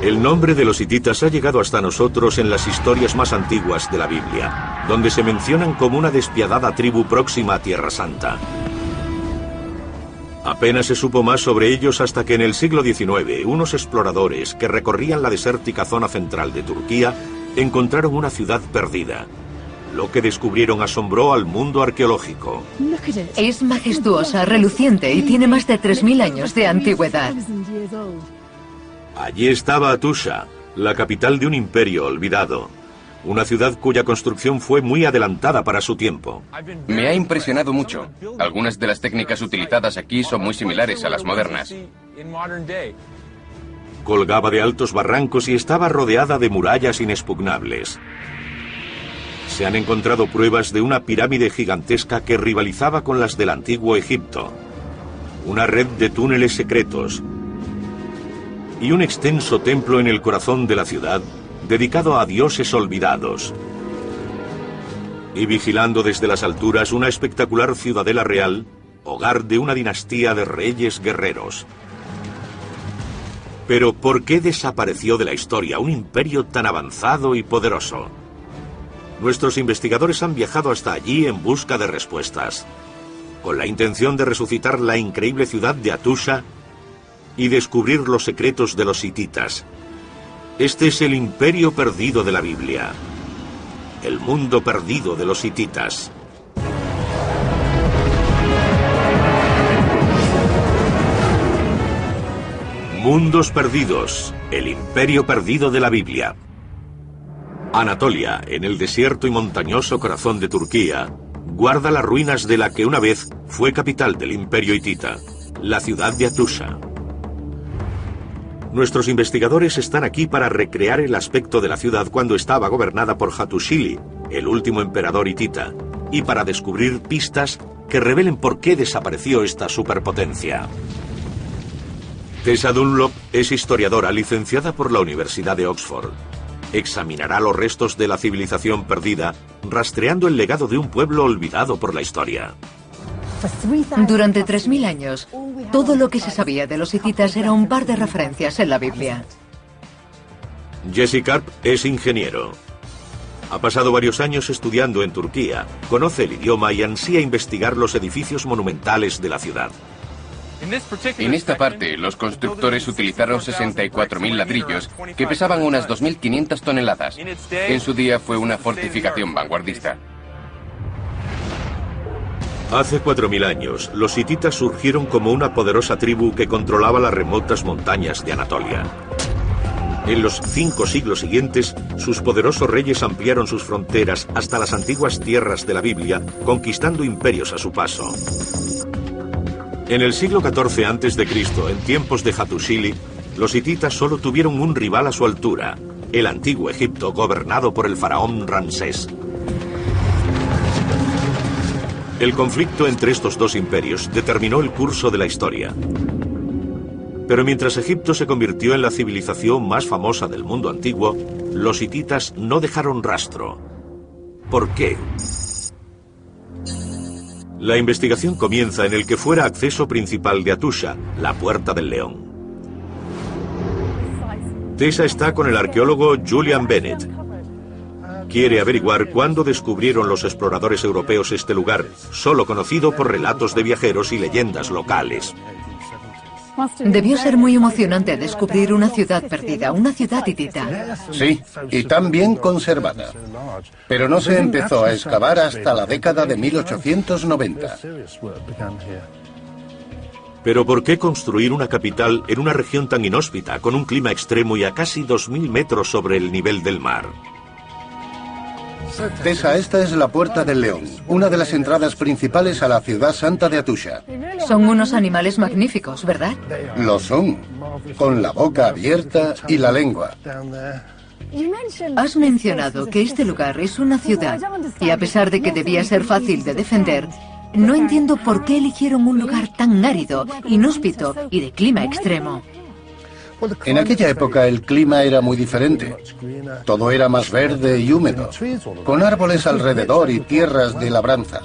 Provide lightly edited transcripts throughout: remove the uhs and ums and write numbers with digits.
El nombre de los hititas ha llegado hasta nosotros en las historias más antiguas de la Biblia, donde se mencionan como una despiadada tribu próxima a Tierra Santa. Apenas se supo más sobre ellos hasta que en el siglo XIX unos exploradores que recorrían la desértica zona central de Turquía encontraron una ciudad perdida. Lo que descubrieron asombró al mundo arqueológico. Es majestuosa, reluciente y tiene más de 3000 años de antigüedad. Allí estaba Atusha, la capital de un imperio olvidado. Una ciudad cuya construcción fue muy adelantada para su tiempo. Me ha impresionado mucho. Algunas de las técnicas utilizadas aquí son muy similares a las modernas. Colgaba de altos barrancos y estaba rodeada de murallas inexpugnables. Se han encontrado pruebas de una pirámide gigantesca que rivalizaba con las del antiguo Egipto. Una red de túneles secretos y un extenso templo en el corazón de la ciudad dedicado a dioses olvidados. Y vigilando desde las alturas una espectacular ciudadela real, hogar de una dinastía de reyes guerreros. Pero ¿por qué desapareció de la historia un imperio tan avanzado y poderoso? Nuestros investigadores han viajado hasta allí en busca de respuestas, con la intención de resucitar la increíble ciudad de Atusha y descubrir los secretos de los hititas. Este es el imperio perdido de la Biblia, el mundo perdido de los hititas. Mundos perdidos, el imperio perdido de la Biblia. Anatolia, en el desierto y montañoso corazón de Turquía, guarda las ruinas de la que una vez fue capital del imperio hitita, la ciudad de Atusha. Nuestros investigadores están aquí para recrear el aspecto de la ciudad cuando estaba gobernada por Hattusili, el último emperador hitita, y para descubrir pistas que revelen por qué desapareció esta superpotencia. Tessa Dunlop es historiadora licenciada por la Universidad de Oxford. Examinará los restos de la civilización perdida, rastreando el legado de un pueblo olvidado por la historia. Durante 3000 años, todo lo que se sabía de los hititas era un par de referencias en la Biblia. Jesse Karp es ingeniero. Ha pasado varios años estudiando en Turquía, conoce el idioma y ansía investigar los edificios monumentales de la ciudad. En esta parte, los constructores utilizaron 64.000 ladrillos que pesaban unas 2.500 toneladas. En su día fue una fortificación vanguardista. Hace 4000 años, los hititas surgieron como una poderosa tribu que controlaba las remotas montañas de Anatolia. En los 5 siglos siguientes, sus poderosos reyes ampliaron sus fronteras hasta las antiguas tierras de la Biblia, conquistando imperios a su paso. En el siglo XIV a.C., en tiempos de Hattusili, los hititas solo tuvieron un rival a su altura, el antiguo Egipto gobernado por el faraón Ramsés. El conflicto entre estos dos imperios determinó el curso de la historia. Pero mientras Egipto se convirtió en la civilización más famosa del mundo antiguo, los hititas no dejaron rastro. ¿Por qué? La investigación comienza en el que fuera acceso principal de Atusha, la Puerta del León. Tessa está con el arqueólogo Julian Bennett. Quiere averiguar cuándo descubrieron los exploradores europeos este lugar, solo conocido por relatos de viajeros y leyendas locales. Debió ser muy emocionante descubrir una ciudad perdida, una ciudad hitita. Sí, y tan bien conservada. Pero no se empezó a excavar hasta la década de 1890. Pero ¿por qué construir una capital en una región tan inhóspita, con un clima extremo y a casi 2000 metros sobre el nivel del mar? Tessa, esta es la Puerta del León, una de las entradas principales a la ciudad santa de Atusha. Son unos animales magníficos, ¿verdad? Lo son, con la boca abierta y la lengua. Has mencionado que este lugar es una ciudad, y a pesar de que debía ser fácil de defender, no entiendo por qué eligieron un lugar tan árido, inhóspito y de clima extremo. En aquella época el clima era muy diferente. Todo era más verde y húmedo, con árboles alrededor y tierras de labranza.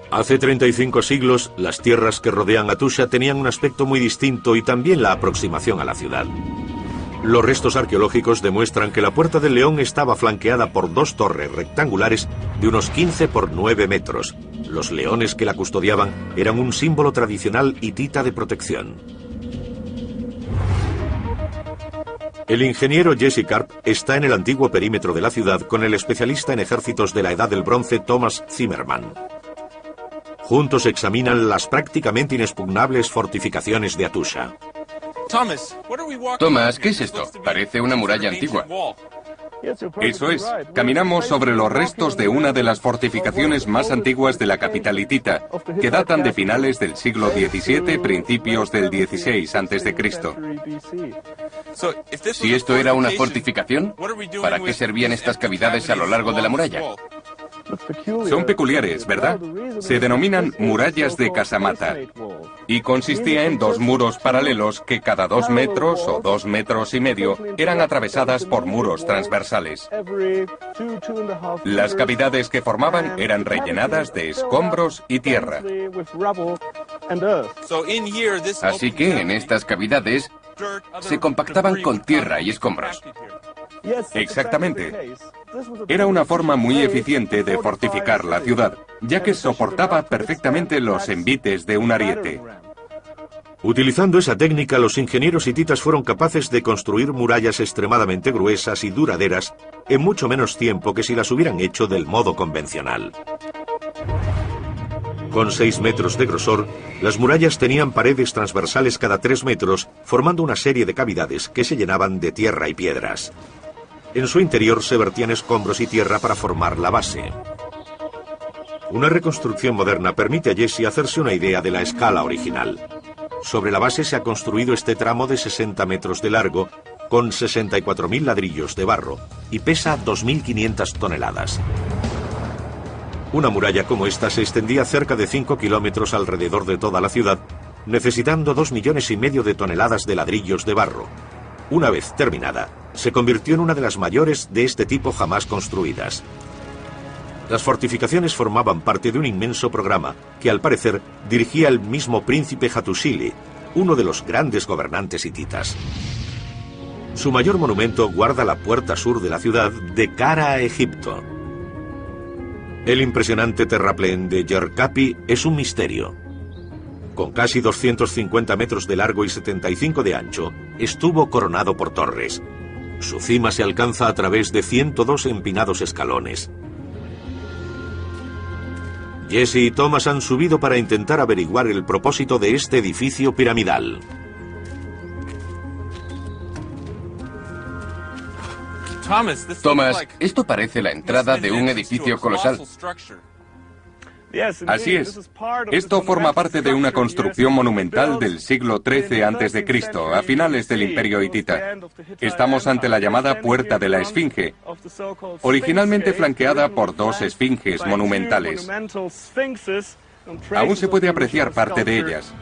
Hace 35 siglos, las tierras que rodean Atusha tenían un aspecto muy distinto y también la aproximación a la ciudad. Los restos arqueológicos demuestran que la Puerta del León estaba flanqueada por 2 torres rectangulares de unos 15 por 9 metros. Los leones que la custodiaban eran un símbolo tradicional hitita de protección. El ingeniero Jesse Karp está en el antiguo perímetro de la ciudad con el especialista en ejércitos de la Edad del Bronce Thomas Zimmerman. Juntos examinan las prácticamente inexpugnables fortificaciones de Hattusha. Thomas, ¿qué es esto? Parece una muralla antigua. Eso es. Caminamos sobre los restos de una de las fortificaciones más antiguas de la capital hitita, que datan de finales del siglo XVII, principios del XVI a.C. Si esto era una fortificación, ¿para qué servían estas cavidades a lo largo de la muralla? Son peculiares, ¿verdad? Se denominan murallas de casamata y consistía en 2 muros paralelos que cada 2 metros o 2 metros y medio eran atravesadas por muros transversales. Las cavidades que formaban eran rellenadas de escombros y tierra. Así que en estas cavidades se compactaban con tierra y escombros. Exactamente. Era una forma muy eficiente de fortificar la ciudad, ya que soportaba perfectamente los envites de un ariete. Utilizando esa técnica, los ingenieros hititas fueron capaces de construir murallas extremadamente gruesas y duraderas en mucho menos tiempo que si las hubieran hecho del modo convencional. Con 6 metros de grosor, las murallas tenían paredes transversales cada 3 metros, formando una serie de cavidades que se llenaban de tierra y piedras. En su interior se vertían escombros y tierra para formar la base. Una reconstrucción moderna permite a Jesse hacerse una idea de la escala original. Sobre la base se ha construido este tramo de 60 metros de largo, con 64.000 ladrillos de barro, y pesa 2.500 toneladas. Una muralla como esta se extendía cerca de 5 kilómetros alrededor de toda la ciudad, necesitando 2,5 millones de toneladas de ladrillos de barro. Una vez terminada, se convirtió en una de las mayores de este tipo jamás construidas. Las fortificaciones formaban parte de un inmenso programa que, al parecer, dirigía el mismo príncipe Hattusili, uno de los grandes gobernantes hititas. Su mayor monumento guarda la puerta sur de la ciudad de cara a Egipto. El impresionante terraplén de Yerkapi es un misterio. Con casi 250 metros de largo y 75 de ancho, estuvo coronado por torres. Su cima se alcanza a través de 102 empinados escalones. Jesse y Thomas han subido para intentar averiguar el propósito de este edificio piramidal. Thomas, esto parece la entrada de un edificio colosal. Así es. Esto forma parte de una construcción monumental del siglo XIII a.C., a finales del Imperio hitita. Estamos ante la llamada Puerta de la Esfinge, originalmente flanqueada por 2 esfinges monumentales. Aún se puede apreciar parte de ellas.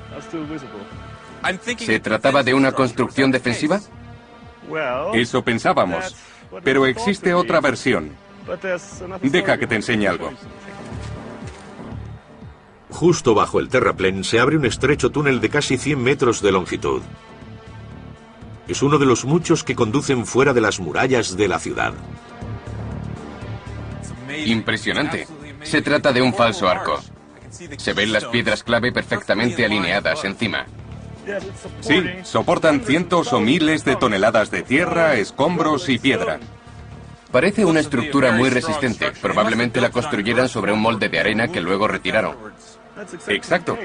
¿Se trataba de una construcción defensiva? Eso pensábamos, pero existe otra versión. Deja que te enseñe algo. Justo bajo el terraplén se abre un estrecho túnel de casi 100 metros de longitud. Es uno de los muchos que conducen fuera de las murallas de la ciudad. Impresionante. Se trata de un falso arco. Se ven las piedras clave perfectamente alineadas encima. Sí, soportan cientos o miles de toneladas de tierra, escombros y piedra. Parece una estructura muy resistente. Probablemente la construyeran sobre un molde de arena que luego retiraron. Exacto.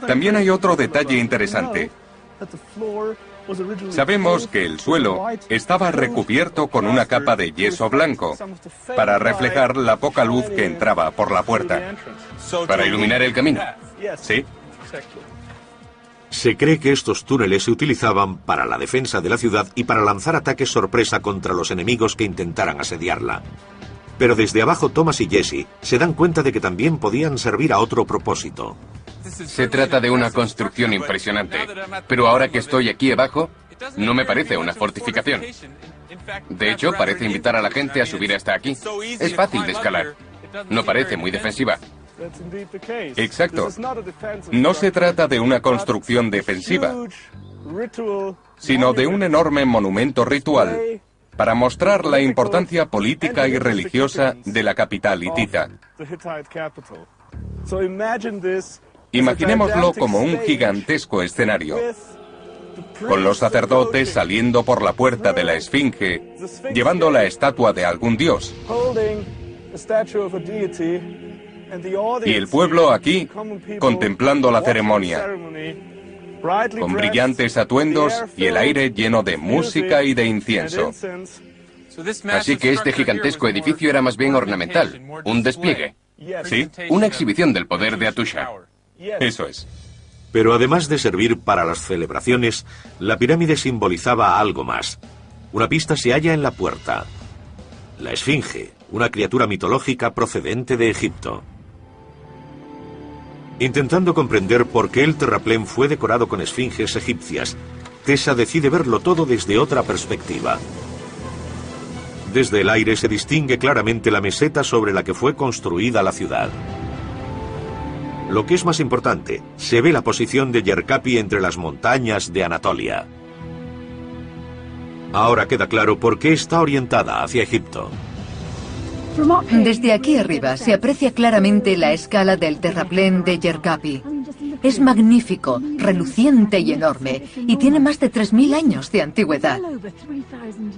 También hay otro detalle interesante. Sabemos que el suelo estaba recubierto con una capa de yeso blanco para reflejar la poca luz que entraba por la puerta. ¿Para iluminar el camino? Sí. Se cree que estos túneles se utilizaban para la defensa de la ciudad y para lanzar ataques sorpresa contra los enemigos que intentaran asediarla. Pero desde abajo Thomas y Jesse se dan cuenta de que también podían servir a otro propósito. Se trata de una construcción impresionante, pero ahora que estoy aquí abajo, no me parece una fortificación. De hecho, parece invitar a la gente a subir hasta aquí. Es fácil de escalar. No parece muy defensiva. Exacto. No se trata de una construcción defensiva. sino de un enorme monumento ritual para mostrar la importancia política y religiosa de la capital hitita. Imaginémoslo como un gigantesco escenario, con los sacerdotes saliendo por la puerta de la Esfinge, llevando la estatua de algún dios. Y el pueblo aquí, contemplando la ceremonia, con brillantes atuendos y el aire lleno de música y de incienso. Así que este gigantesco edificio era más bien ornamental, un despliegue. ¿Sí? Una exhibición del poder de Atusha. Eso es. Pero además de servir para las celebraciones, la pirámide simbolizaba algo más. Una pista se halla en la puerta. La Esfinge, una criatura mitológica procedente de Egipto. Intentando comprender por qué el terraplén fue decorado con esfinges egipcias, Tessa decide verlo todo desde otra perspectiva. Desde el aire se distingue claramente la meseta sobre la que fue construida la ciudad. Lo que es más importante, se ve la posición de Yerkapi entre las montañas de Anatolia. Ahora queda claro por qué está orientada hacia Egipto. Desde aquí arriba se aprecia claramente la escala del terraplén de Yerkapi. Es magnífico, reluciente y enorme, y tiene más de 3000 años de antigüedad.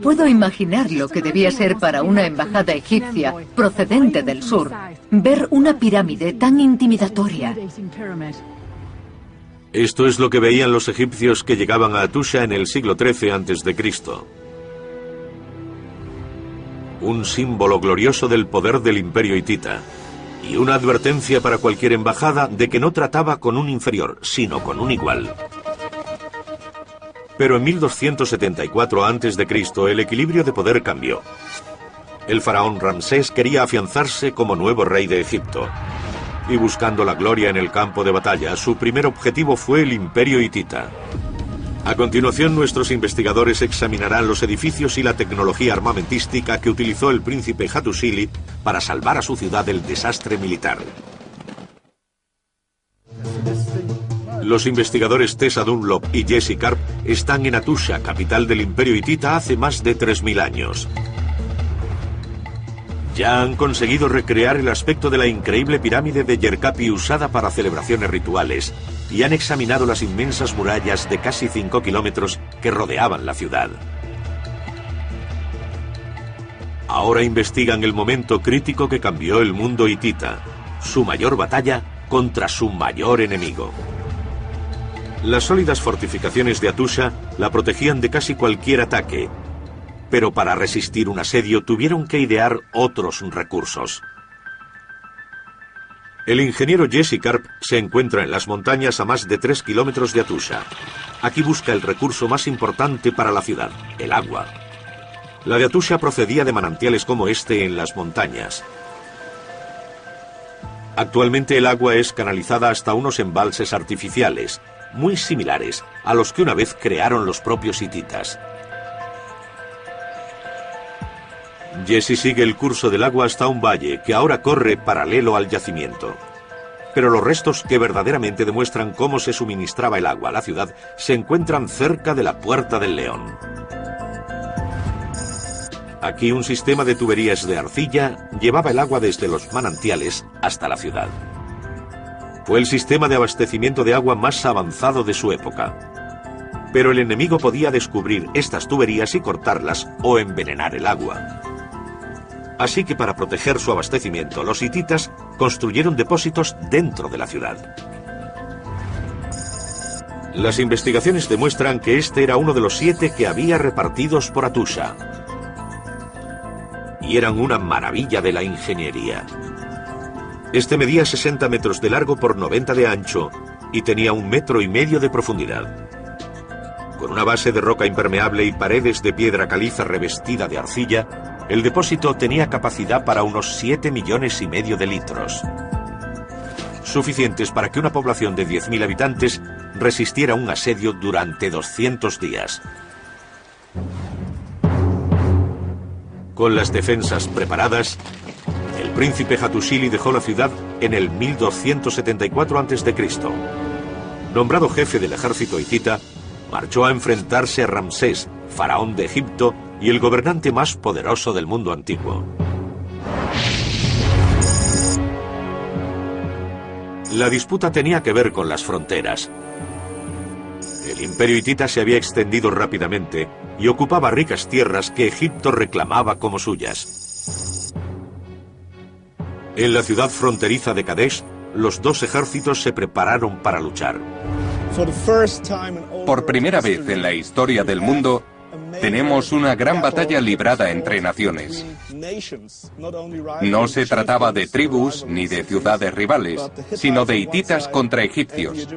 Puedo imaginar lo que debía ser para una embajada egipcia procedente del sur ver una pirámide tan intimidatoria. Esto es lo que veían los egipcios que llegaban a Atusha en el siglo XIII a.C. Un símbolo glorioso del poder del imperio hitita y una advertencia para cualquier embajada de que no trataba con un inferior, sino con un igual. Pero en 1274 a.C. el equilibrio de poder cambió. El faraón Ramsés quería afianzarse como nuevo rey de Egipto. Y buscando la gloria en el campo de batalla, su primer objetivo fue el imperio hitita. A continuación, nuestros investigadores examinarán los edificios y la tecnología armamentística que utilizó el príncipe Hattusili para salvar a su ciudad del desastre militar. Los investigadores Tessa Dunlop y Jesse Karp están en Atusha, capital del imperio hitita, hace más de 3000 años. Ya han conseguido recrear el aspecto de la increíble pirámide de Yerkapi usada para celebraciones rituales y han examinado las inmensas murallas de casi 5 kilómetros que rodeaban la ciudad. Ahora investigan el momento crítico que cambió el mundo hitita, su mayor batalla contra su mayor enemigo. Las sólidas fortificaciones de Atusha la protegían de casi cualquier ataque, pero para resistir un asedio tuvieron que idear otros recursos. El ingeniero Jesse Karp se encuentra en las montañas a más de 3 kilómetros de Atusha. Aquí busca el recurso más importante para la ciudad, el agua. La de Atusha procedía de manantiales como este en las montañas. Actualmente el agua es canalizada hasta unos embalses artificiales, muy similares a los que una vez crearon los propios hititas. Jesse sigue el curso del agua hasta un valle que ahora corre paralelo al yacimiento. Pero los restos que verdaderamente demuestran cómo se suministraba el agua a la ciudad se encuentran cerca de la Puerta del León. Aquí un sistema de tuberías de arcilla llevaba el agua desde los manantiales hasta la ciudad. Fue el sistema de abastecimiento de agua más avanzado de su época. Pero el enemigo podía descubrir estas tuberías y cortarlas o envenenar el agua. Así que para proteger su abastecimiento, los hititas construyeron depósitos dentro de la ciudad. Las investigaciones demuestran que este era uno de los 7 que había repartidos por Atusha. Y eran una maravilla de la ingeniería. Este medía 60 metros de largo por 90 de ancho y tenía 1,5 metros de profundidad. Con una base de roca impermeable y paredes de piedra caliza revestida de arcilla, el depósito tenía capacidad para unos 7,5 millones de litros. Suficientes para que una población de 10.000 habitantes resistiera un asedio durante 200 días. Con las defensas preparadas, el príncipe Hattusili dejó la ciudad en el 1274 a.C. Nombrado jefe del ejército hitita, marchó a enfrentarse a Ramsés, faraón de Egipto y el gobernante más poderoso del mundo antiguo. La disputa tenía que ver con las fronteras. El imperio hitita se había extendido rápidamente y ocupaba ricas tierras que Egipto reclamaba como suyas. En la ciudad fronteriza de Kadesh, los dos ejércitos se prepararon para luchar. Por primera vez en la historia del mundo, tenemos una gran batalla librada entre naciones. No se trataba de tribus ni de ciudades rivales, sino de hititas contra egipcios.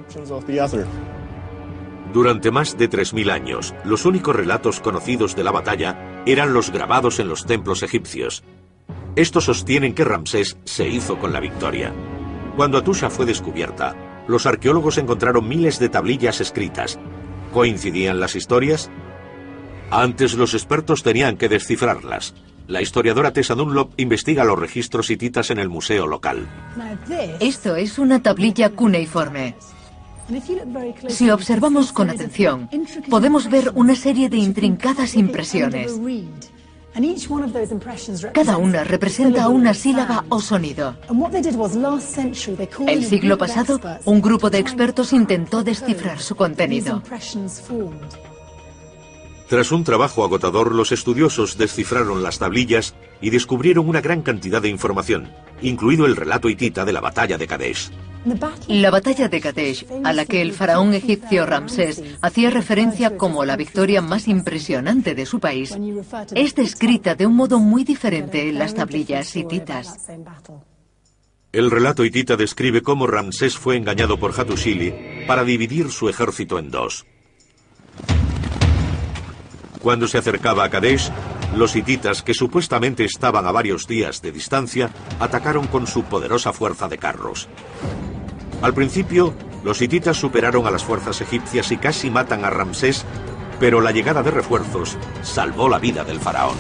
Durante más de 3000 años, los únicos relatos conocidos de la batalla eran los grabados en los templos egipcios. Estos sostienen que Ramsés se hizo con la victoria. Cuando Atusha fue descubierta, los arqueólogos encontraron miles de tablillas escritas. ¿Coincidían las historias? Antes los expertos tenían que descifrarlas. La historiadora Tessa Dunlop investiga los registros hititas en el museo local. Esto es una tablilla cuneiforme. Si observamos con atención, podemos ver una serie de intrincadas impresiones. Cada una representa una sílaba o sonido. El siglo pasado, un grupo de expertos intentó descifrar su contenido. Tras un trabajo agotador, los estudiosos descifraron las tablillas y descubrieron una gran cantidad de información, incluido el relato hitita de la batalla de Kadesh. La batalla de Kadesh, a la que el faraón egipcio Ramsés hacía referencia como la victoria más impresionante de su país, es descrita de un modo muy diferente en las tablillas hititas. El relato hitita describe cómo Ramsés fue engañado por Hattusili para dividir su ejército en dos. Cuando se acercaba a Kadesh, los hititas, que supuestamente estaban a varios días de distancia, atacaron con su poderosa fuerza de carros. Al principio, los hititas superaron a las fuerzas egipcias y casi matan a Ramsés, pero la llegada de refuerzos salvó la vida del faraón.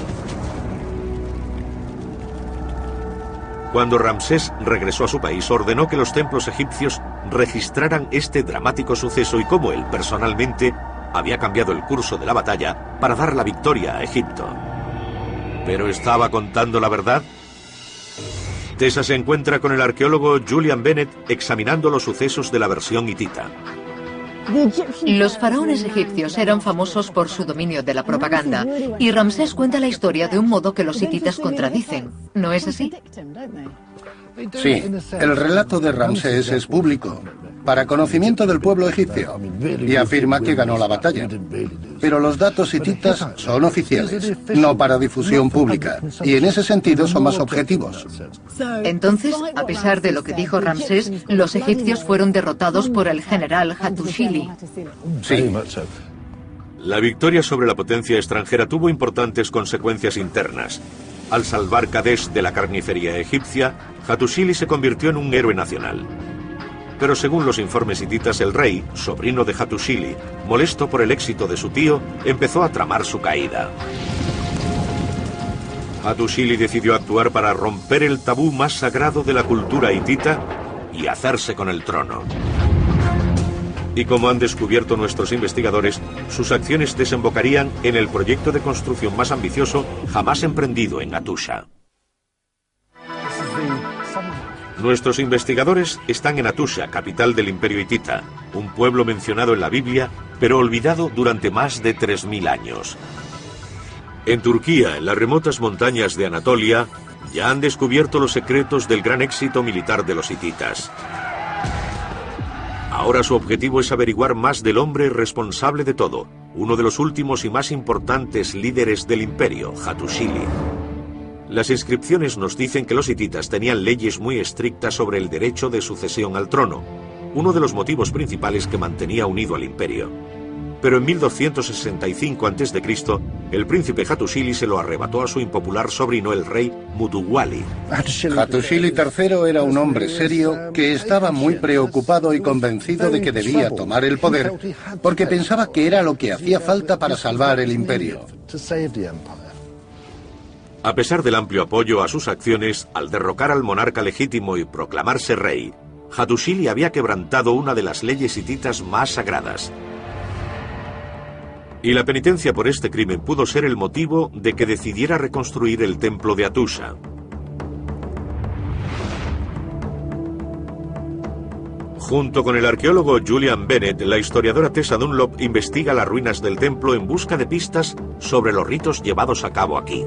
Cuando Ramsés regresó a su país, ordenó que los templos egipcios registraran este dramático suceso y cómo él, personalmente, había cambiado el curso de la batalla para dar la victoria a Egipto. ¿Pero estaba contando la verdad? Tessa se encuentra con el arqueólogo Julian Bennett examinando los sucesos de la versión hitita. Los faraones egipcios eran famosos por su dominio de la propaganda, y Ramsés cuenta la historia de un modo que los hititas contradicen. ¿No es así? Sí, el relato de Ramsés es público, para conocimiento del pueblo egipcio, y afirma que ganó la batalla. Pero los datos hititas son oficiales, no para difusión pública, y en ese sentido son más objetivos. Entonces, a pesar de lo que dijo Ramsés, los egipcios fueron derrotados por el general Hattusili. Sí. La victoria sobre la potencia extranjera tuvo importantes consecuencias internas. Al salvar Kadesh de la carnicería egipcia, Hattusili se convirtió en un héroe nacional. Pero según los informes hititas, el rey, sobrino de Hattusili, molesto por el éxito de su tío, empezó a tramar su caída. Hattusili decidió actuar para romper el tabú más sagrado de la cultura hitita y hacerse con el trono. Y como han descubierto nuestros investigadores, sus acciones desembocarían en el proyecto de construcción más ambicioso jamás emprendido en Atusha. Nuestros investigadores están en Atusha, capital del Imperio Hitita, un pueblo mencionado en la Biblia, pero olvidado durante más de 3000 años. En Turquía, en las remotas montañas de Anatolia, ya han descubierto los secretos del gran éxito militar de los hititas. Ahora su objetivo es averiguar más del hombre responsable de todo, uno de los últimos y más importantes líderes del imperio, Hattusili. Las inscripciones nos dicen que los hititas tenían leyes muy estrictas sobre el derecho de sucesión al trono, uno de los motivos principales que mantenía unido al imperio. Pero en 1265 a.C., el príncipe Hattusili se lo arrebató a su impopular sobrino, el rey Muduwali. Hattusili III era un hombre serio que estaba muy preocupado y convencido de que debía tomar el poder porque pensaba que era lo que hacía falta para salvar el imperio. A pesar del amplio apoyo a sus acciones, al derrocar al monarca legítimo y proclamarse rey, Hattusili había quebrantado una de las leyes hititas más sagradas. Y la penitencia por este crimen pudo ser el motivo de que decidiera reconstruir el templo de Hattusha. Junto con el arqueólogo Julian Bennett, la historiadora Tessa Dunlop investiga las ruinas del templo en busca de pistas sobre los ritos llevados a cabo aquí.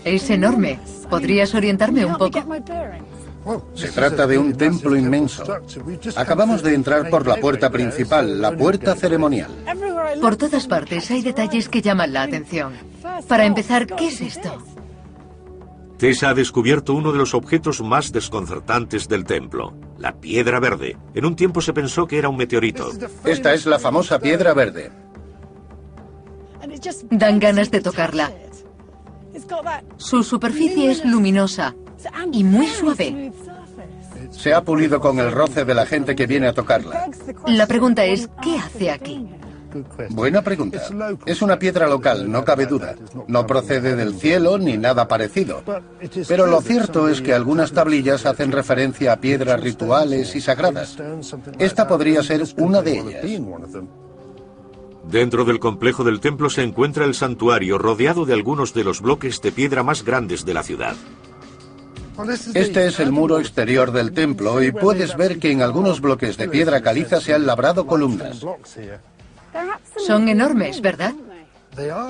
Es enorme. ¿Podrías orientarme un poco? Se trata de un templo inmenso. Acabamos de entrar por la puerta principal, la puerta ceremonial. Por todas partes hay detalles que llaman la atención. Para empezar, ¿qué es esto? Tessa ha descubierto uno de los objetos más desconcertantes del templo, la piedra verde. En un tiempo se pensó que era un meteorito. Esta es la famosa piedra verde. Dan ganas de tocarla. Su superficie es luminosa y muy suave. Se ha pulido con el roce de la gente que viene a tocarla. La pregunta es, ¿qué hace aquí? Buena pregunta. Es una piedra local, no cabe duda. No procede del cielo ni nada parecido. Pero lo cierto es que algunas tablillas hacen referencia a piedras rituales y sagradas. Esta podría ser una de ellas. Dentro del complejo del templo se encuentra el santuario, rodeado de algunos de los bloques de piedra más grandes de la ciudad. Este es el muro exterior del templo y puedes ver que en algunos bloques de piedra caliza se han labrado columnas. Son enormes, ¿verdad?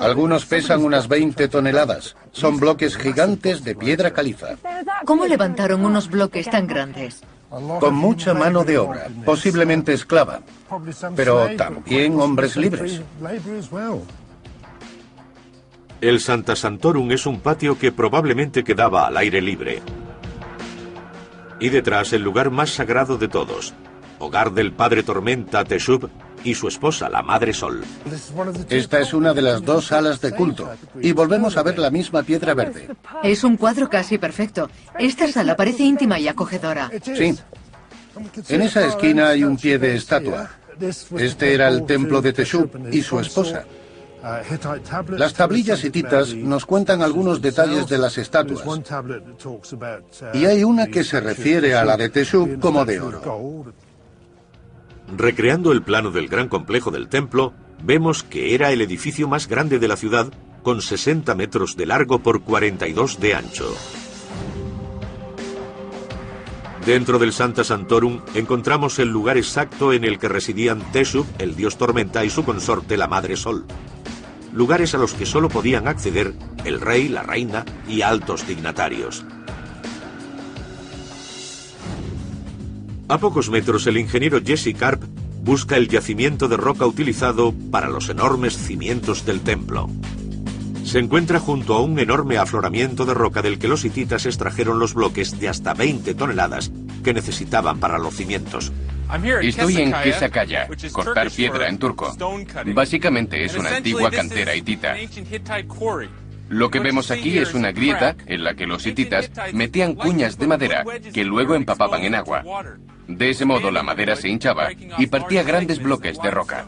Algunos pesan unas 20 toneladas. Son bloques gigantes de piedra caliza. ¿Cómo levantaron unos bloques tan grandes? Con mucha mano de obra, posiblemente esclava, pero también hombres libres. El Sancta Sanctorum es un patio que probablemente quedaba al aire libre. Y detrás el lugar más sagrado de todos, hogar del padre Tormenta Teshub y su esposa, la Madre Sol. Esta es una de las dos salas de culto, y volvemos a ver la misma piedra verde. Es un cuadro casi perfecto. Esta sala parece íntima y acogedora. Sí. En esa esquina hay un pie de estatua. Este era el templo de Teshub y su esposa. Las tablillas hititas nos cuentan algunos detalles de las estatuas. Y hay una que se refiere a la de Teshub como de oro. Recreando el plano del gran complejo del templo, vemos que era el edificio más grande de la ciudad, con 60 metros de largo por 42 de ancho. Dentro del Sancta Sanctorum encontramos el lugar exacto en el que residían Teshub, el dios tormenta, y su consorte, la Madre Sol. Lugares a los que solo podían acceder el rey, la reina y altos dignatarios. A pocos metros, el ingeniero Jesse Karp busca el yacimiento de roca utilizado para los enormes cimientos del templo. Se encuentra junto a un enorme afloramiento de roca del que los hititas extrajeron los bloques de hasta 20 toneladas que necesitaban para los cimientos. Estoy en Kesakaya, cortar piedra en turco. Básicamente es una antigua cantera hitita. Lo que vemos aquí es una grieta en la que los hititas metían cuñas de madera que luego empapaban en agua. De ese modo la madera se hinchaba y partía grandes bloques de roca.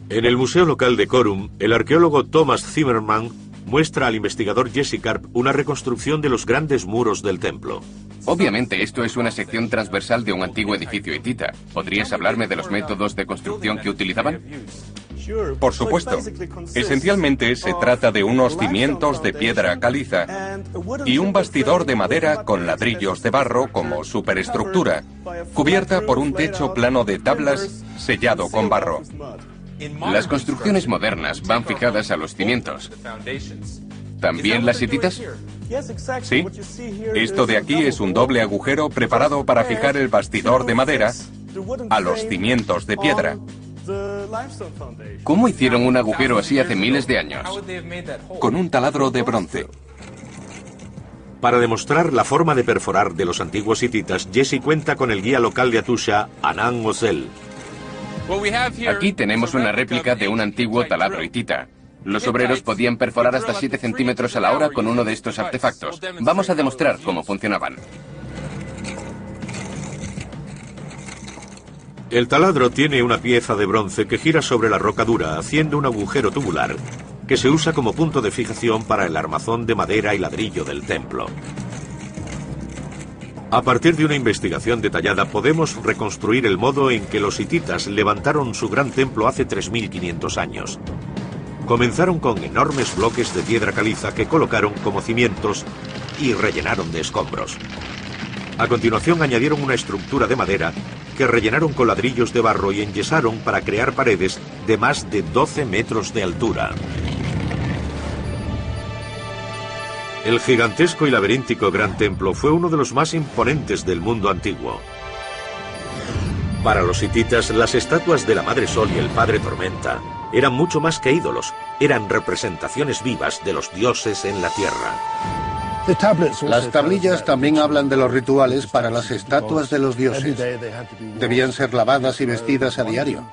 En el museo local de Corum, el arqueólogo Thomas Zimmerman muestra al investigador Jesse Karp una reconstrucción de los grandes muros del templo. Obviamente esto es una sección transversal de un antiguo edificio hitita. ¿Podrías hablarme de los métodos de construcción que utilizaban? Por supuesto. Esencialmente se trata de unos cimientos de piedra caliza y un bastidor de madera con ladrillos de barro como superestructura, cubierta por un techo plano de tablas sellado con barro. Las construcciones modernas van fijadas a los cimientos. ¿También las hititas? Sí. Esto de aquí es un doble agujero preparado para fijar el bastidor de madera a los cimientos de piedra. ¿Cómo hicieron un agujero así hace miles de años? Con un taladro de bronce. Para demostrar la forma de perforar de los antiguos hititas, Jesse cuenta con el guía local de Hattusha, Anan Ozel. Aquí tenemos una réplica de un antiguo taladro hitita. Los obreros podían perforar hasta 7 centímetros a la hora con uno de estos artefactos. Vamos a demostrar cómo funcionaban. El taladro tiene una pieza de bronce que gira sobre la roca dura, haciendo un agujero tubular que se usa como punto de fijación para el armazón de madera y ladrillo del templo. A partir de una investigación detallada podemos reconstruir el modo en que los hititas levantaron su gran templo hace 3.500 años. Comenzaron con enormes bloques de piedra caliza que colocaron como cimientos y rellenaron de escombros. A continuación añadieron una estructura de madera que rellenaron con ladrillos de barro y enyesaron para crear paredes de más de 12 metros de altura. El gigantesco y laberíntico Gran Templo fue uno de los más imponentes del mundo antiguo. Para los hititas, las estatuas de la Madre Sol y el Padre Tormenta eran mucho más que ídolos, eran representaciones vivas de los dioses en la tierra. Las tablillas también hablan de los rituales para las estatuas de los dioses. Debían ser lavadas y vestidas a diario.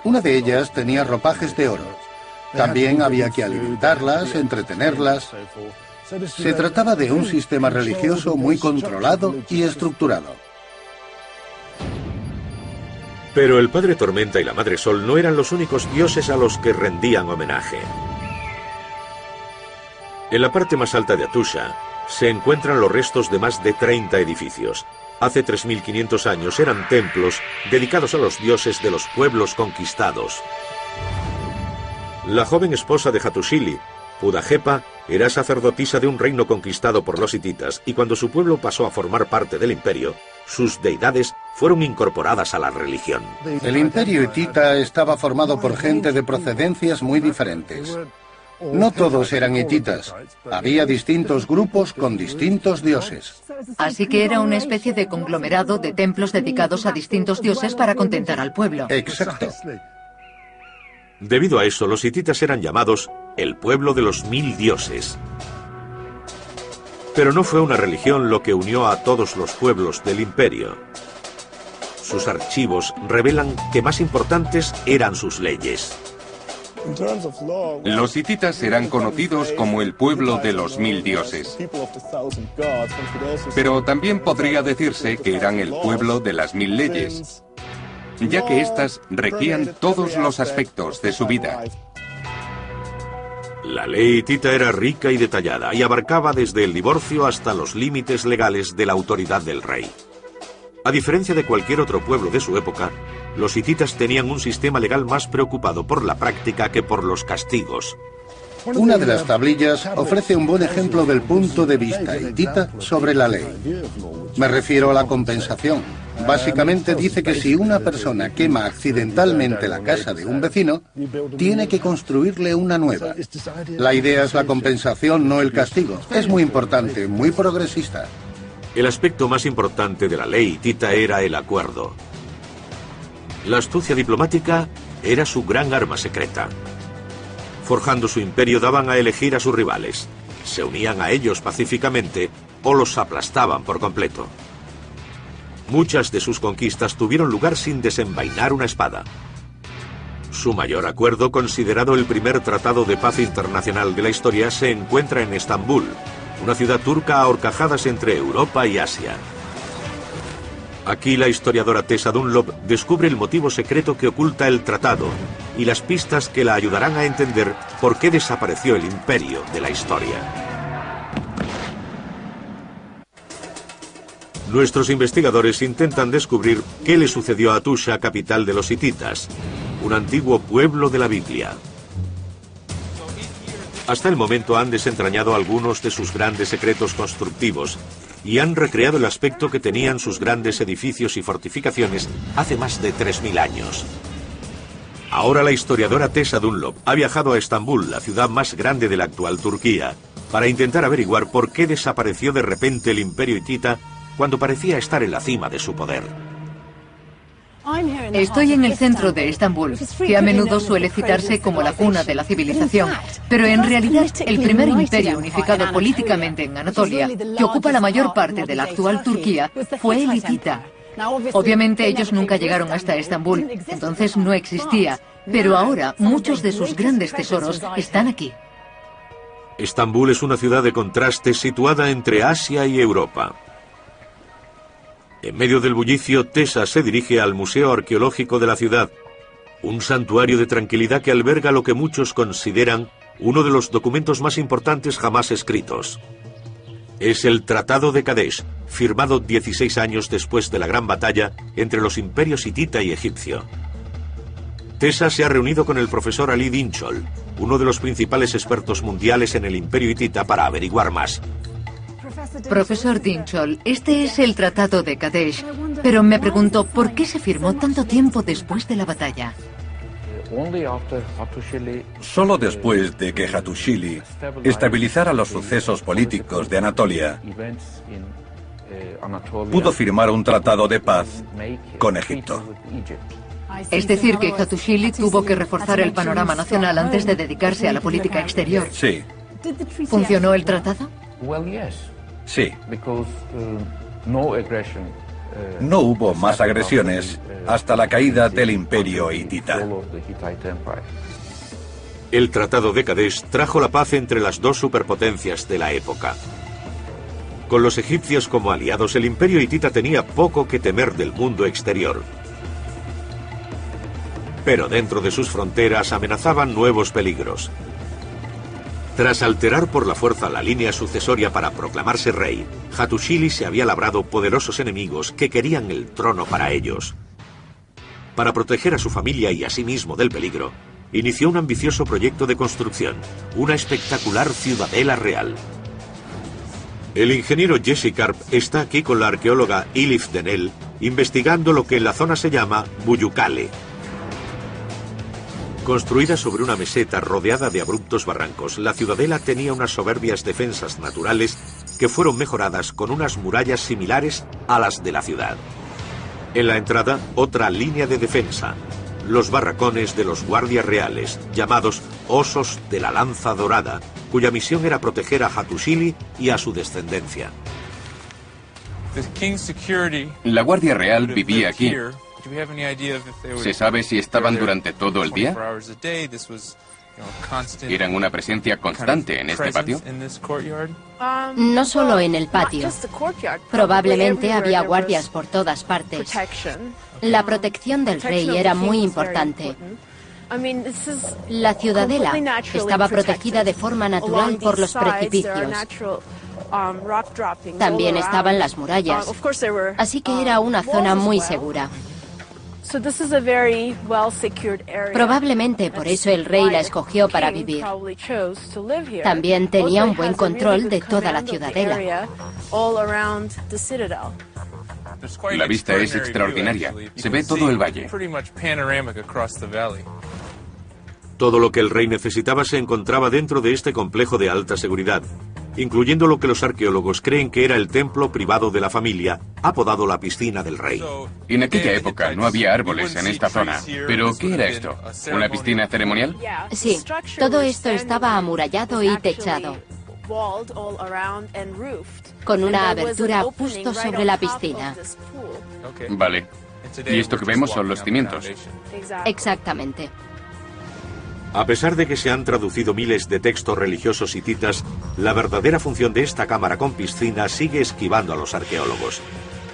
Una de ellas tenía ropajes de oro. También había que alimentarlas, entretenerlas. Se trataba de un sistema religioso muy controlado y estructurado. Pero el Padre Tormenta y la Madre Sol no eran los únicos dioses a los que rendían homenaje. En la parte más alta de Atusha se encuentran los restos de más de 30 edificios. Hace 3.500 años eran templos dedicados a los dioses de los pueblos conquistados. La joven esposa de Hattusili, Pudajepa, era sacerdotisa de un reino conquistado por los hititas y cuando su pueblo pasó a formar parte del imperio, sus deidades fueron incorporadas a la religión. El imperio hitita estaba formado por gente de procedencias muy diferentes. No todos eran hititas. Había distintos grupos con distintos dioses. Así que era una especie de conglomerado de templos dedicados a distintos dioses para contentar al pueblo. Exacto. Debido a eso, los hititas eran llamados el pueblo de los 1000 dioses. Pero no fue una religión lo que unió a todos los pueblos del imperio. Sus archivos revelan que más importantes eran sus leyes. Los hititas eran conocidos como el pueblo de los 1000 dioses. Pero también podría decirse que eran el pueblo de las 1000 leyes, ya que éstas regían todos los aspectos de su vida. La ley hitita era rica y detallada y abarcaba desde el divorcio hasta los límites legales de la autoridad del rey. A diferencia de cualquier otro pueblo de su época, los hititas tenían un sistema legal más preocupado por la práctica que por los castigos. Una de las tablillas ofrece un buen ejemplo del punto de vista hitita sobre la ley. Me refiero a la compensación. Básicamente dice que si una persona quema accidentalmente la casa de un vecino, tiene que construirle una nueva. La idea es la compensación, no el castigo. Es muy importante, muy progresista. El aspecto más importante de la ley hitita era el acuerdo. La astucia diplomática era su gran arma secreta. Forjando su imperio daban a elegir a sus rivales. Se unían a ellos pacíficamente o los aplastaban por completo. Muchas de sus conquistas tuvieron lugar sin desenvainar una espada. Su mayor acuerdo, considerado el primer tratado de paz internacional de la historia, se encuentra en Estambul, una ciudad turca a horcajadas entre Europa y Asia. Aquí la historiadora Tessa Dunlop descubre el motivo secreto que oculta el tratado y las pistas que la ayudarán a entender por qué desapareció el imperio de la historia. Nuestros investigadores intentan descubrir qué le sucedió a Atusha, capital de los hititas, un antiguo pueblo de la Biblia. Hasta el momento han desentrañado algunos de sus grandes secretos constructivos y han recreado el aspecto que tenían sus grandes edificios y fortificaciones hace más de 3000 años. Ahora la historiadora Tessa Dunlop ha viajado a Estambul, la ciudad más grande de la actual Turquía, para intentar averiguar por qué desapareció de repente el imperio hitita cuando parecía estar en la cima de su poder. Estoy en el centro de Estambul, que a menudo suele citarse como la cuna de la civilización, pero en realidad el primer imperio unificado políticamente en Anatolia, que ocupa la mayor parte de la actual Turquía, fue el hitita. Obviamente ellos nunca llegaron hasta Estambul, entonces no existía, pero ahora muchos de sus grandes tesoros están aquí. Estambul es una ciudad de contrastes situada entre Asia y Europa. En medio del bullicio, Tessa se dirige al Museo Arqueológico de la ciudad, un santuario de tranquilidad que alberga lo que muchos consideran uno de los documentos más importantes jamás escritos. Es el Tratado de Kadesh, firmado 16 años después de la gran batalla entre los imperios hitita y egipcio. Tessa se ha reunido con el profesor Ali Dinchol, uno de los principales expertos mundiales en el imperio hitita, para averiguar más. Profesor Dinchol, este es el Tratado de Kadesh, pero me pregunto, ¿por qué se firmó tanto tiempo después de la batalla? Solo después de que Hattusili estabilizara los sucesos políticos de Anatolia, pudo firmar un tratado de paz con Egipto. Es decir, que Hattusili tuvo que reforzar el panorama nacional antes de dedicarse a la política exterior. Sí, ¿Funcionó el tratado? sí. No hubo más agresiones hasta la caída del imperio hitita. El Tratado de Kadesh trajo la paz entre las dos superpotencias de la época. Con los egipcios como aliados, el imperio hitita tenía poco que temer del mundo exterior. Pero dentro de sus fronteras amenazaban nuevos peligros. Tras alterar por la fuerza la línea sucesoria para proclamarse rey, Hattusili se había labrado poderosos enemigos que querían el trono para ellos. Para proteger a su familia y a sí mismo del peligro, inició un ambicioso proyecto de construcción, una espectacular ciudadela real. El ingeniero Jesse Karp está aquí con la arqueóloga Elif Denel, investigando lo que en la zona se llama Buyukale. Construida sobre una meseta rodeada de abruptos barrancos, la ciudadela tenía unas soberbias defensas naturales que fueron mejoradas con unas murallas similares a las de la ciudad. En la entrada, otra línea de defensa, los barracones de los guardias reales, llamados Osos de la Lanza Dorada, cuya misión era proteger a Hattusili y a su descendencia. La Guardia Real vivía aquí. ¿Se sabe si estaban durante todo el día? ¿Eran una presencia constante en este patio? No solo en el patio. Probablemente había guardias por todas partes. La protección del rey era muy importante. La ciudadela estaba protegida de forma natural por los precipicios. También estaban las murallas, así que era una zona muy segura. Probablemente por eso el rey la escogió para vivir. También tenía un buen control de toda la ciudadela. La vista es extraordinaria. Se ve todo el valle. Todo lo que el rey necesitaba se encontraba dentro de este complejo de alta seguridad, incluyendo lo que los arqueólogos creen que era el templo privado de la familia, apodado la Piscina del Rey. En aquella época no había árboles en esta zona. ¿Pero qué era esto? ¿Una piscina ceremonial? Sí, todo esto estaba amurallado y techado, con una abertura justo sobre la piscina. Vale. Y esto que vemos son los cimientos. Exactamente. A pesar de que se han traducido miles de textos religiosos hititas, la verdadera función de esta cámara con piscina sigue esquivando a los arqueólogos.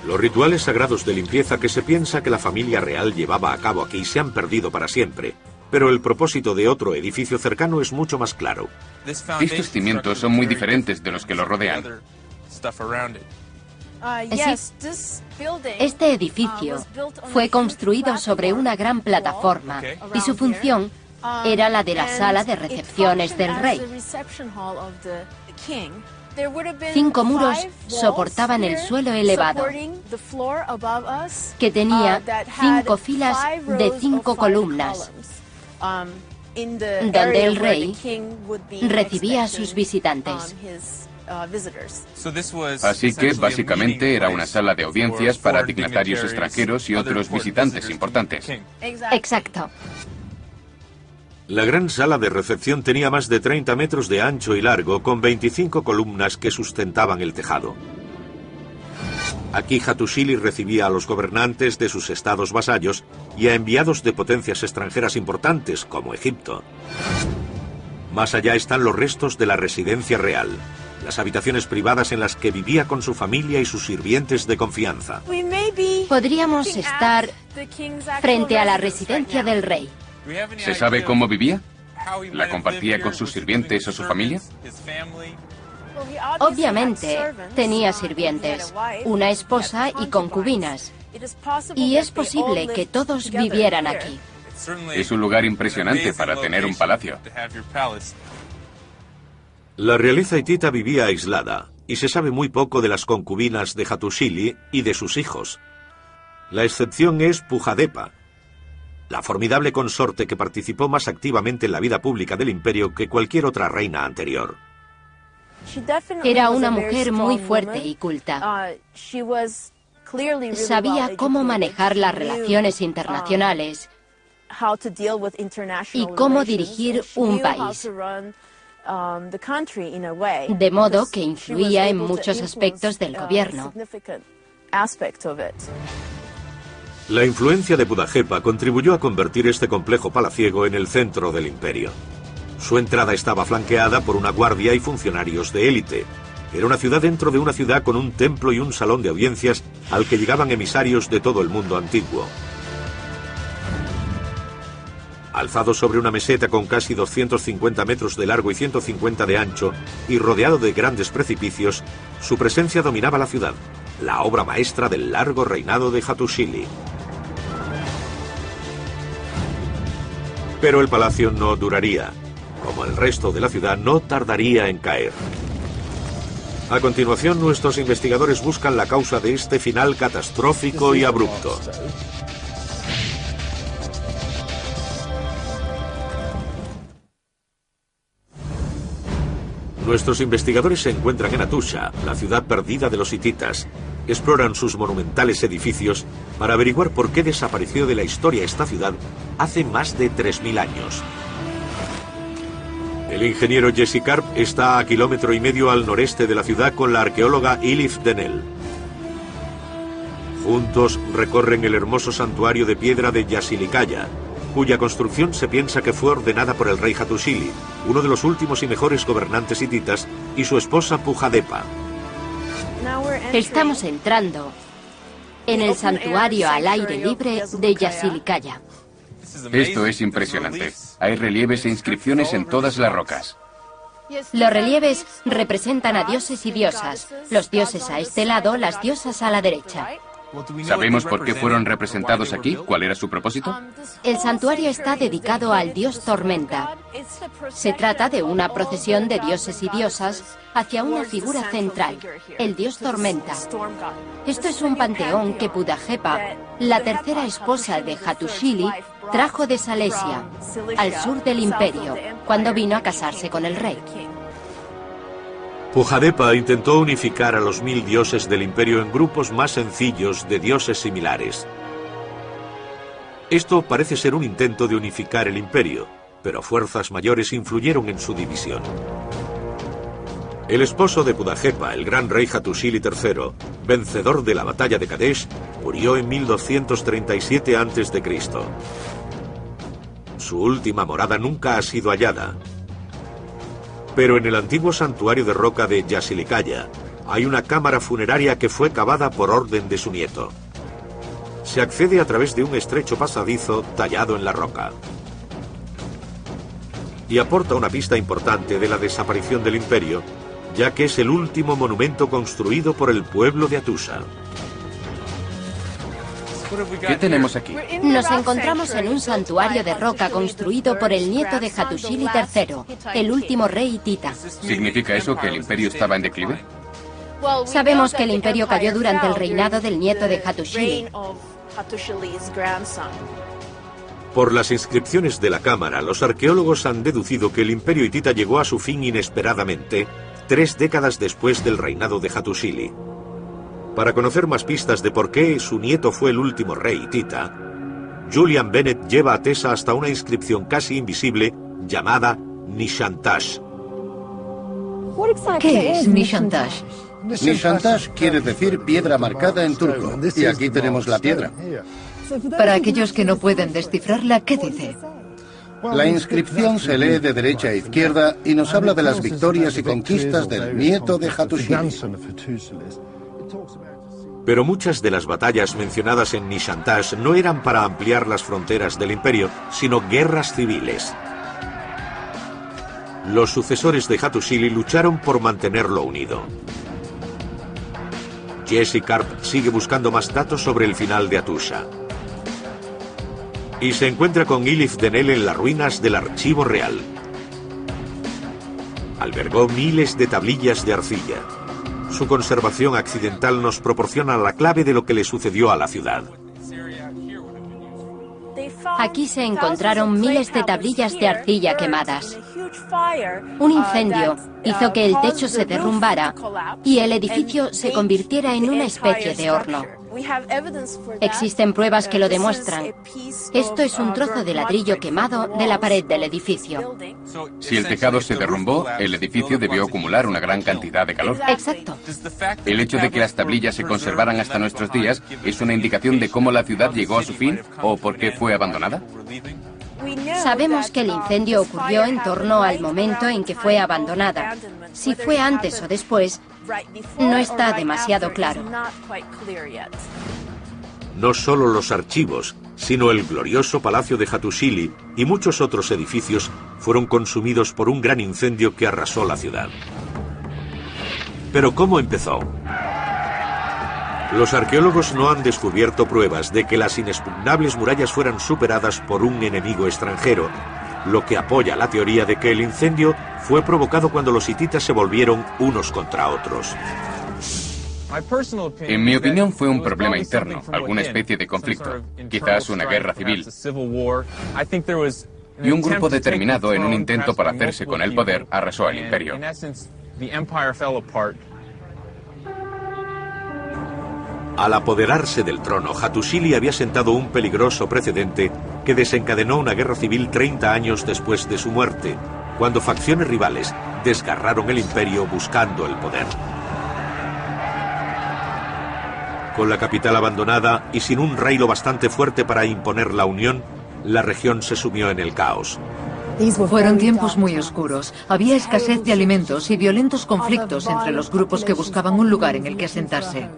Los rituales sagrados de limpieza que se piensa que la familia real llevaba a cabo aquí se han perdido para siempre, pero el propósito de otro edificio cercano es mucho más claro. Estos cimientos son muy diferentes de los que lo rodean. Sí. Este edificio fue construido sobre una gran plataforma y su función era la de la sala de recepciones del rey. 5 muros soportaban el suelo elevado, que tenía 5 filas de 5 columnas, donde el rey recibía a sus visitantes. Así que básicamente era una sala de audiencias para dignatarios extranjeros y otros visitantes importantes. Exacto. La gran sala de recepción tenía más de 30 metros de ancho y largo, con 25 columnas que sustentaban el tejado. Aquí Hattusili recibía a los gobernantes de sus estados vasallos y a enviados de potencias extranjeras importantes, como Egipto. Más allá están los restos de la residencia real, las habitaciones privadas en las que vivía con su familia y sus sirvientes de confianza. Podríamos estar frente a la residencia del rey. ¿Se sabe cómo vivía? ¿La compartía con sus sirvientes o su familia? Obviamente, tenía sirvientes, una esposa y concubinas. Y es posible que todos vivieran aquí. Es un lugar impresionante para tener un palacio. La realeza hitita vivía aislada, y se sabe muy poco de las concubinas de Hattusili y de sus hijos. La excepción es Pujadepa, la formidable consorte que participó más activamente en la vida pública del imperio que cualquier otra reina anterior. Era una mujer muy fuerte y culta. Sabía cómo manejar las relaciones internacionales y cómo dirigir un país, de modo que influía en muchos aspectos del gobierno. La influencia de Pudajepa contribuyó a convertir este complejo palaciego en el centro del imperio. Su entrada estaba flanqueada por una guardia y funcionarios de élite. Era una ciudad dentro de una ciudad con un templo y un salón de audiencias al que llegaban emisarios de todo el mundo antiguo. Alzado sobre una meseta con casi 250 metros de largo y 150 de ancho y rodeado de grandes precipicios, su presencia dominaba la ciudad, la obra maestra del largo reinado de Hattusili. Pero el palacio no duraría. Como el resto de la ciudad, no tardaría en caer. A continuación, nuestros investigadores buscan la causa de este final catastrófico y abrupto. Nuestros investigadores se encuentran en Hattusha, la ciudad perdida de los hititas. Exploran sus monumentales edificios para averiguar por qué desapareció de la historia esta ciudad hace más de 3000 años. El ingeniero Jesse Karp está a 1,5 kilómetros al noreste de la ciudad con la arqueóloga Elif Denel. Juntos recorren el hermoso santuario de piedra de Yasilikaya, cuya construcción se piensa que fue ordenada por el rey Hattusili, uno de los últimos y mejores gobernantes hititas, y su esposa Pujadepa. Estamos entrando en el santuario al aire libre de Yasilikaya. Esto es impresionante. Hay relieves e inscripciones en todas las rocas. Los relieves representan a dioses y diosas. Los dioses a este lado, las diosas a la derecha. ¿Sabemos por qué fueron representados aquí? ¿Cuál era su propósito? El santuario está dedicado al dios Tormenta. Se trata de una procesión de dioses y diosas hacia una figura central, el dios Tormenta. Esto es un panteón que Pudajepa, la tercera esposa de Hattusili, trajo de Salesia, al sur del imperio, cuando vino a casarse con el rey. Pujadepa intentó unificar a los 1000 dioses del imperio en grupos más sencillos de dioses similares. Esto parece ser un intento de unificar el imperio, pero fuerzas mayores influyeron en su división. El esposo de Pudajepa, el gran rey Hattusili III, vencedor de la batalla de Kadesh, murió en 1237 a.C. Su última morada nunca ha sido hallada. Pero en el antiguo santuario de roca de Yasilikaya hay una cámara funeraria que fue cavada por orden de su nieto. Se accede a través de un estrecho pasadizo tallado en la roca. Y aporta una pista importante de la desaparición del imperio, ya que es el último monumento construido por el pueblo de Hattusha. ¿Qué tenemos aquí? Nos encontramos en un santuario de roca construido por el nieto de Hattusili III, el último rey hitita. ¿Significa eso que el imperio estaba en declive? Sabemos que el imperio cayó durante el reinado del nieto de Hattusili. Por las inscripciones de la cámara, los arqueólogos han deducido que el imperio hitita llegó a su fin inesperadamente 3 décadas después del reinado de Hattusili. Para conocer más pistas de por qué su nieto fue el último rey hitita, Julian Bennett lleva a Tessa hasta una inscripción casi invisible llamada Nishantash. ¿Qué es Nishantash? Nishantash quiere decir piedra marcada en turco, y aquí tenemos la piedra. Para aquellos que no pueden descifrarla, ¿qué dice? La inscripción se lee de derecha a izquierda y nos habla de las victorias y conquistas del nieto de Hattusili. Pero muchas de las batallas mencionadas en Nishantash no eran para ampliar las fronteras del imperio, sino guerras civiles. Los sucesores de Hattusili lucharon por mantenerlo unido. Jesse Karp sigue buscando más datos sobre el final de Hattusha. Y se encuentra con Ilif Denel en las ruinas del Archivo Real. Albergó miles de tablillas de arcilla. Su conservación accidental nos proporciona la clave de lo que le sucedió a la ciudad. Aquí se encontraron miles de tablillas de arcilla quemadas. Un incendio hizo que el techo se derrumbara y el edificio se convirtiera en una especie de horno. Existen pruebas que lo demuestran. Esto es un trozo de ladrillo quemado de la pared del edificio. Si el tejado se derrumbó, el edificio debió acumular una gran cantidad de calor. Exacto. ¿El hecho de que las tablillas se conservaran hasta nuestros días es una indicación de cómo la ciudad llegó a su fin o por qué fue abandonada? Sabemos que el incendio ocurrió en torno al momento en que fue abandonada. Si fue antes o después, no está demasiado claro. No solo los archivos, sino el glorioso palacio de Hattusili y muchos otros edificios fueron consumidos por un gran incendio que arrasó la ciudad. ¿Pero cómo empezó? Los arqueólogos no han descubierto pruebas de que las inexpugnables murallas fueran superadas por un enemigo extranjero, lo que apoya la teoría de que el incendio fue provocado cuando los hititas se volvieron unos contra otros. En mi opinión fue un problema interno, alguna especie de conflicto, quizás una guerra civil. Y un grupo determinado en un intento por hacerse con el poder arrasó el imperio. Al apoderarse del trono, Hattusili había sentado un peligroso precedente que desencadenó una guerra civil 30 años después de su muerte, cuando facciones rivales desgarraron el imperio buscando el poder. Con la capital abandonada y sin un rey lo bastante fuerte para imponer la unión, la región se sumió en el caos. Fueron tiempos muy oscuros. Había escasez de alimentos y violentos conflictos entre los grupos que buscaban un lugar en el que asentarse.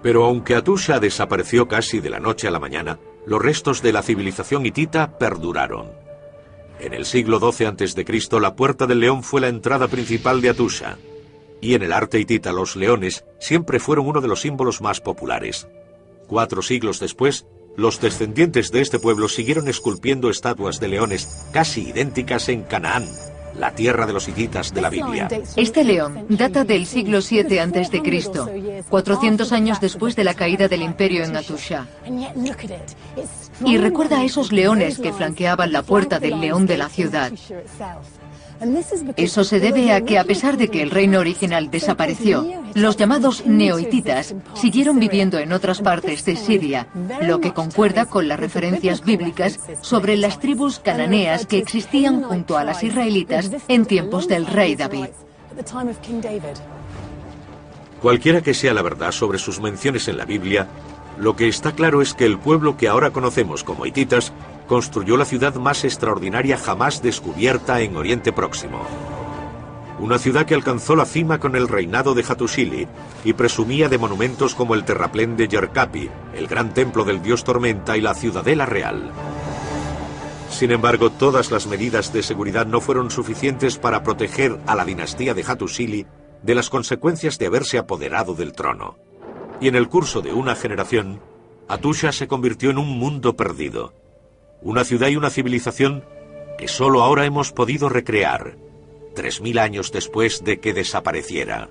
Pero aunque Hattusha desapareció casi de la noche a la mañana, los restos de la civilización hitita perduraron. En el siglo XII a.C., la Puerta del León fue la entrada principal de Hattusha. Y en el arte hitita los leones siempre fueron uno de los símbolos más populares. 4 siglos después, los descendientes de este pueblo siguieron esculpiendo estatuas de leones casi idénticas en Canaán, la tierra de los hititas de la Biblia. Este león data del siglo VII a.C., 400 años después de la caída del imperio en Hattusha. Y recuerda a esos leones que flanqueaban la puerta del león de la ciudad. Eso se debe a que, a pesar de que el reino original desapareció, los llamados neohititas siguieron viviendo en otras partes de Siria, lo que concuerda con las referencias bíblicas sobre las tribus cananeas que existían junto a las israelitas en tiempos del rey David. Cualquiera que sea la verdad sobre sus menciones en la Biblia, lo que está claro es que el pueblo que ahora conocemos como hititas construyó la ciudad más extraordinaria jamás descubierta en Oriente Próximo. Una ciudad que alcanzó la cima con el reinado de Hattusili y presumía de monumentos como el terraplén de Yerkapi, el gran templo del dios Tormenta y la ciudadela real. Sin embargo, todas las medidas de seguridad no fueron suficientes para proteger a la dinastía de Hattusili de las consecuencias de haberse apoderado del trono. Y en el curso de una generación, Hattusha se convirtió en un mundo perdido. Una ciudad y una civilización que solo ahora hemos podido recrear, 3000 años después de que desapareciera.